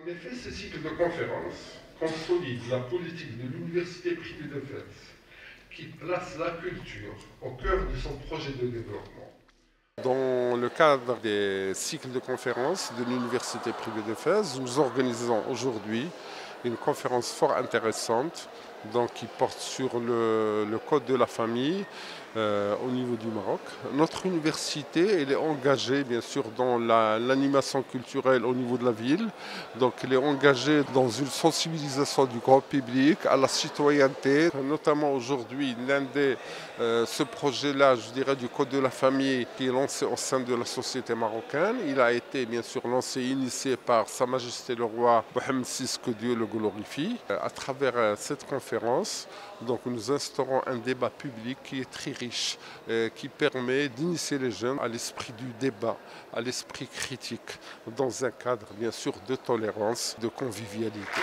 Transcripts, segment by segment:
En effet, ce cycle de conférences consolide la politique de l'Université privée de Fès, qui place la culture au cœur de son projet de développement. Dans le cadre des cycles de conférences de l'Université privée de Fès, nous organisons aujourd'hui une conférence fort intéressante qui porte sur le code de la famille au niveau du Maroc. Notre université elle est engagée bien sûr dans l'animation culturelle au niveau de la ville. Donc elle est engagée dans une sensibilisation du grand public à la citoyenneté. Notamment aujourd'hui, ce projet-là, je dirais, du code de la famille qui est lancé au sein de la société marocaine. Il a été bien sûr lancé et initié par Sa Majesté le roi Mohammed VI, que Dieu le glorifie. À travers cette conférence, donc, nous instaurons un débat public qui est très riche, qui permet d'initier les jeunes à l'esprit du débat, à l'esprit critique, dans un cadre bien sûr de tolérance, de convivialité.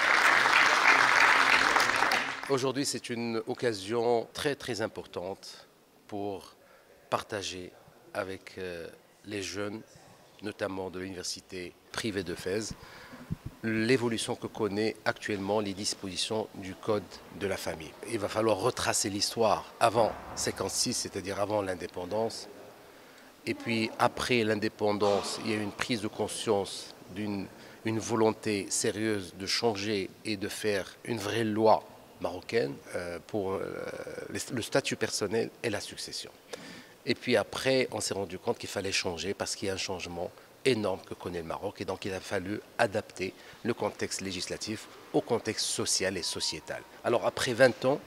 Aujourd'hui, c'est une occasion très importante pour partager avec les jeunes, notamment de l'université privée de Fès, l'évolution que connaît actuellement les dispositions du Code de la famille. Il va falloir retracer l'histoire avant 1956, c'est-à-dire avant l'indépendance. Et puis après l'indépendance, il y a eu une prise de conscience d'une volonté sérieuse de changer et de faire une vraie loi marocaine pour le statut personnel et la succession. Et puis après, on s'est rendu compte qu'il fallait changer parce qu'il y a un changement énorme que connaît le Maroc et donc il a fallu adapter le contexte législatif au contexte social et sociétal. Alors après 20 ans,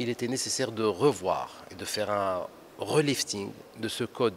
il était nécessaire de revoir et de faire un relifting de ce code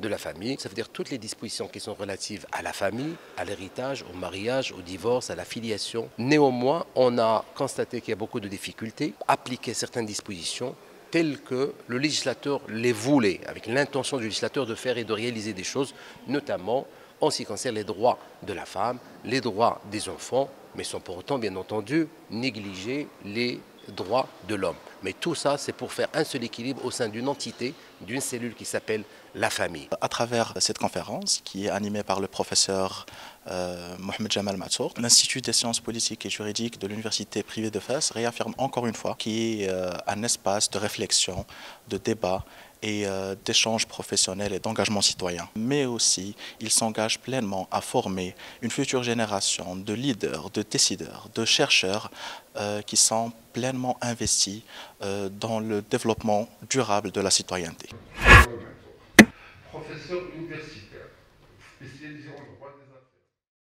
de la famille. Ça veut dire toutes les dispositions qui sont relatives à la famille, à l'héritage, au mariage, au divorce, à la filiation. Néanmoins, on a constaté qu'il y a beaucoup de difficultés à appliquer certaines dispositions telles que le législateur les voulait, avec l'intention du législateur de faire et de réaliser des choses, notamment en ce qui concerne les droits de la femme, les droits des enfants, mais sans pour autant, bien entendu, négliger les droits de l'homme. Mais tout ça, c'est pour faire un seul équilibre au sein d'une entité, d'une cellule qui s'appelle la famille. À travers cette conférence, qui est animée par le professeur Mohamed Jamal Matsour, l'Institut des sciences politiques et juridiques de l'Université privée de Fès réaffirme encore une fois qu'il est un espace de réflexion, de débat et d'échanges professionnels et d'engagement citoyen. Mais aussi, il s'engage pleinement à former une future génération de leaders, de décideurs, de chercheurs qui sont pleinement investis dans le développement durable de la citoyenneté. Professeur universitaire, spécialisé en droit des